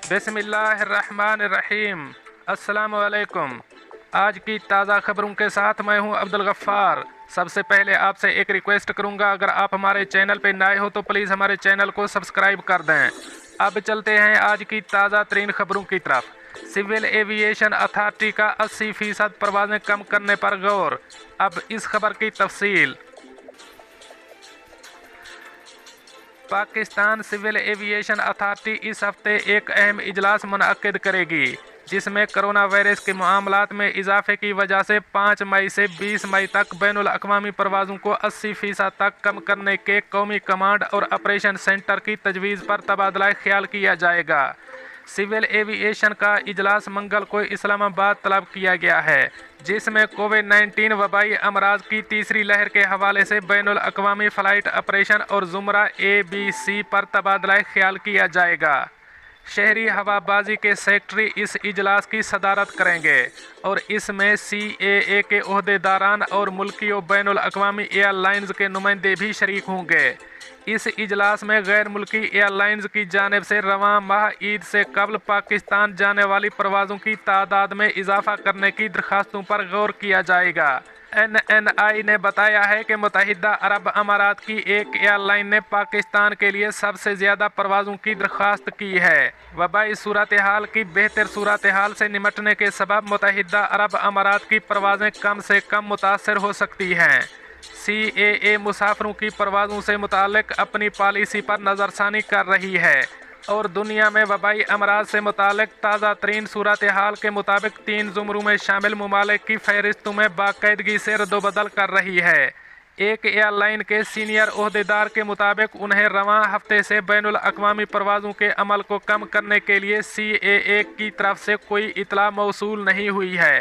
बिस्मिल्लाहिर्रहमानिर्रहीम। अस्सलाम वालेकुम। आज की ताज़ा खबरों के साथ मैं हूं अब्दुल गफ्फार। सबसे पहले आपसे एक रिक्वेस्ट करूंगा, अगर आप हमारे चैनल पर नए हो तो प्लीज़ हमारे चैनल को सब्सक्राइब कर दें। अब चलते हैं आज की ताज़ा तरीन खबरों की तरफ। सिविल एविएशन अथॉरिटी का 80% परवाज़ें कम करने पर गौर। अब इस खबर की तफसील। पाकिस्तान सिविल एविएशन अथॉरिटी इस हफ्ते एक अहम इजलास मुनअक्किद करेगी, जिसमें कोरोना वायरस के मामलात में इजाफे की वजह से 5 मई से 20 मई तक बैनुल अक़वामी परवाज़ों को 80% तक कम करने के कौमी कमांड और ऑपरेशन सेंटर की तजवीज़ पर तबादला ख्याल किया जाएगा। सिविल एविएशन का इजलास मंगल को इस्लामाबाद तलब किया गया है, जिसमें कोविड-19 वबाई अमराज की तीसरी लहर के हवाले से बैनुल अक़वामी फ़्लाइट ऑपरेशन और ज़ुमरा ABC पर तबादला ख्याल किया जाएगा। शहरी हवाबाजी के सेक्रेटरी इस इजलास की सदारत करेंगे और इसमें CAA के ओहदेदारान और मुल्की और बैनुल अक़वामी एयरलाइंस के नुमाइंदे भी शरीक होंगे। इस इजलास में गैर मुल्की एयरलाइंस की जानिब से रवां माह ईद से कबल पाकिस्तान जाने वाली परवाज़ों की तादाद में इजाफा करने की दरख्वास्तों पर गौर किया जाएगा। NNI ने बताया है कि मुत्तहिदा अरब अमारात की एक एयरलाइन ने पाकिस्तान के लिए सबसे ज़्यादा परवाज़ों की दरख्वास्त की है। वबाई सूरत हाल की बेहतर सूरत हाल से निमटने के सबब मुत्तहिदा अरब अमारात की परवाज़ें कम से कम मुतासर हो सकती हैं। CAA मुसाफिरों की परवाज़ों से मुताल्लिक़ अपनी पॉलिसी पर नज़रसानी कर रही है और दुनिया में वबाई अमराज से मुताल्लिक़ ताज़ा तरीन सूरत हाल के मुताबिक 3 ज़ुमरों में शामिल ममालिक की फ़हरिस्तों में बाकायदगी से रद्दोबदल कर रही है। एक एयरलाइन के सीनियर ओहदेदार के मुताबिक उन्हें रवां हफ्ते से बैनुल अक़वामी परवाज़ों के अमल को कम करने के लिए CAA की तरफ से कोई इतला मौसूल नहीं हुई है।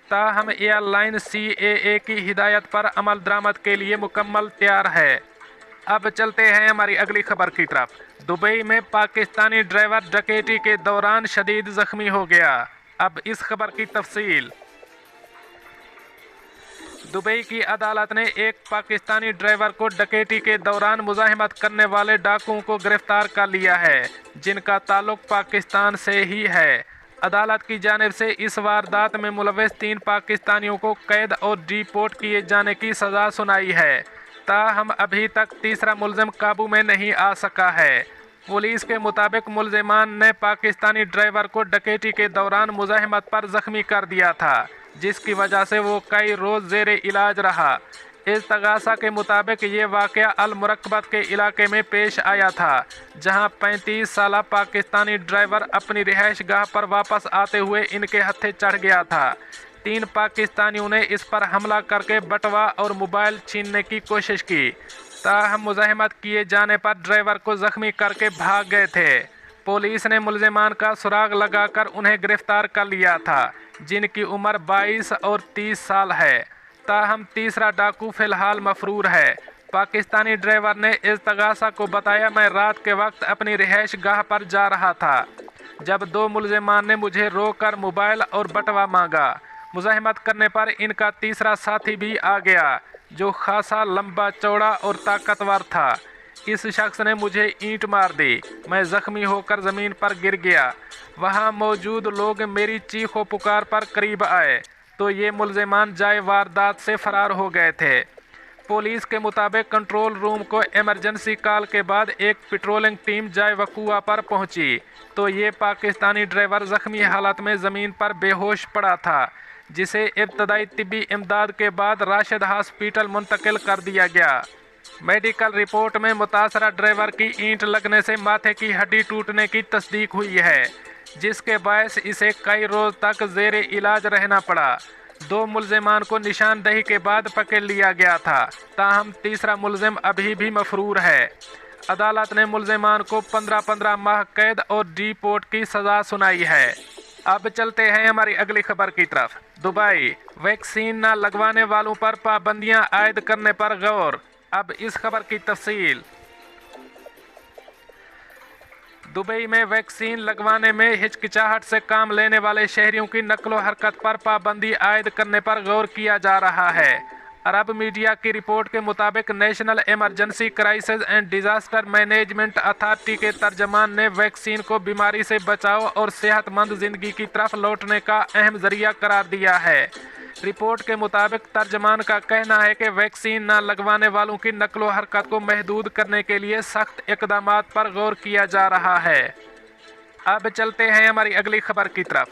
ताहम एयरलाइन CAA की हिदायत पर अमल दरामद के लिए मुकम्मल तैयार है। अब चलते हैं हमारी अगली खबर की तरफ। दुबई में पाकिस्तानी ड्राइवर डकैती के दौरान शदीद ज़ख्मी हो गया। अब इस खबर की तफसील। दुबई की अदालत ने एक पाकिस्तानी ड्राइवर को डकैती के दौरान मुज़ाहिमत करने वाले डाकुओं को गिरफ्तार कर लिया है, जिनका ताल्लुक पाकिस्तान से ही है। अदालत की जानिब से इस वारदात में मुलव्वस 3 पाकिस्तानियों को कैद और डिपोर्ट किए जाने की सज़ा सुनाई है। ताहम अभी तक तीसरा मुलजिम काबू में नहीं आ सका है। पुलिस के मुताबिक मुलजिमान ने पाकिस्तानी ड्राइवर को डकैती के दौरान मुज़ाहिमत पर ज़ख्मी कर दिया था, जिसकी वजह से वो कई रोज़ ज़ेरे इलाज रहा। इस्तगासा के मुताबिक ये वाक़या अल-मुरक्कबत के इलाके में पेश आया था, जहां 35 साला पाकिस्तानी ड्राइवर अपनी रिहाइश गाह पर वापस आते हुए इनके हत्थे चढ़ गया था। 3 पाकिस्तानियों ने इस पर हमला करके बटवा और मोबाइल छीनने की कोशिश की। ताहम मुज़ाहिमत किए जाने पर ड्राइवर को ज़ख्मी करके भाग गए थे। पुलिस ने मुलजिमान का सुराग लगाकर उन्हें गिरफ्तार कर लिया था, जिनकी उम्र 22 और 30 साल है। ताहम तीसरा डाकू फ़िलहाल मफरूर है। पाकिस्तानी ड्राइवर ने इस्तगासा को बताया, मैं रात के वक्त अपनी रिहाइश गाह पर जा रहा था जब 2 मुलजिमान ने मुझे रोककर मोबाइल और बटवा मांगा। मुज़ाहिमत करने पर इनका तीसरा साथी भी आ गया, जो खासा लंबा चौड़ा और ताकतवर था। इस शख्स ने मुझे ईंट मार दी। मैं ज़ख्मी होकर ज़मीन पर गिर गया। वहाँ मौजूद लोग मेरी चीखो पुकार पर करीब आए तो ये मुलजिमान जाए वारदात से फ़रार हो गए थे। पुलिस के मुताबिक कंट्रोल रूम को इमरजेंसी कॉल के बाद एक पेट्रोलिंग टीम जाए वक़ूआ पर पहुंची तो ये पाकिस्तानी ड्राइवर ज़ख्मी हालत में ज़मीन पर बेहोश पड़ा था, जिसे इब्तदाई तिब्बी इमदाद के बाद राशिद हॉस्पिटल मुंतकिल कर दिया गया। मेडिकल रिपोर्ट में मुतासरा ड्राइवर की ईंट लगने से माथे की हड्डी टूटने की तस्दीक हुई है, जिसके बायस इसे कई रोज़ तक ज़ेरे इलाज रहना पड़ा। 2 मुलजिमान को निशानदही के बाद पकड़ लिया गया था। ताहम तीसरा मुलजिम अभी भी मफरूर है। अदालत ने मुलजिमान को 15-15 माह कैद और डिपोर्ट की सज़ा सुनाई है। अब चलते हैं हमारी अगली खबर की तरफ। दुबई वैक्सीन न लगवाने वालों पर पाबंदियां आयद करने पर गौर। अब इस खबर की तफसील। दुबई में वैक्सीन लगवाने में हिचकिचाहट से काम लेने वाले शहरियों की नकलो हरकत पर पाबंदी आयद करने पर गौर किया जा रहा है। अरब मीडिया की रिपोर्ट के मुताबिक national emergency crisis and disaster management authority के तर्जमान ने वैक्सीन को बीमारी से बचाव और सेहतमंद जिंदगी की तरफ लौटने का अहम जरिया करार दिया है। रिपोर्ट के मुताबिक तर्जमान का कहना है कि वैक्सीन न लगवाने वालों की नकलो हरकत को महदूद करने के लिए सख्त इक़दामात पर गौर किया जा रहा है। अब चलते हैं हमारी अगली खबर की तरफ।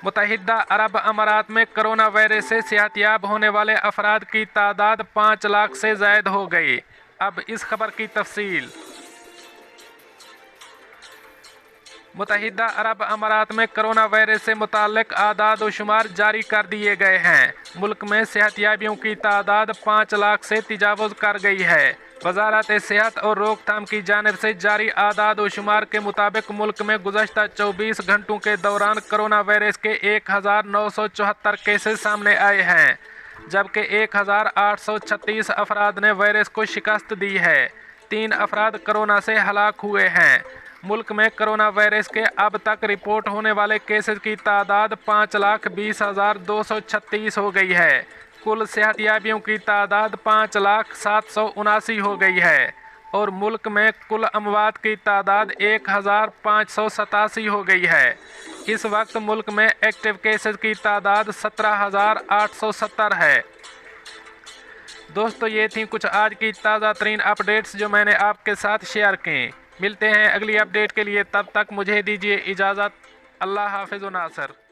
मुत्तहिदा अरब अमारात में कोरोना वायरस से सेहतयाब होने वाले अफराद की तादाद 5 लाख से ज़ायद हो गई। अब इस खबर की तफसील। मुत्तहिदा अरब अमारात में कोरोना वायरस से मुताल्लिक़ आदाद व शुमार जारी कर दिए गए हैं। मुल्क में सेहतयाबियों की तादाद 5 लाख से तजावुज़ कर गई है। वज़ारत सेहत और रोकथाम की जानिब से जारी आदाद व शुमार के मुताबिक मुल्क में गुज़श्ता 24 घंटों के दौरान कोरोना वायरस के 1974 केसेस सामने आए हैं, जबकि 1836 अफराद ने वायरस को शिकस्त दी है। 3 अफराद कोरोना से हलाक हुए हैं। मुल्क में कोरोना वायरस के अब तक रिपोर्ट होने वाले केसेस की तादाद 5,20,236 हो गई है। कुल सेहतयाबियों की तादाद 5,07,79 हो गई है और मुल्क में कुल अमवात की तादाद 1,587 हो गई है। इस वक्त मुल्क में एक्टिव केसेस की तादाद 17,870 है। दोस्तों, ये थी कुछ आज की ताज़ा तरीन अपडेट्स जो मैंने आपके साथ शेयर की। मिलते हैं अगली अपडेट के लिए, तब तक मुझे दीजिए इजाज़त। अल्लाह हाफ़िज़ व नासर।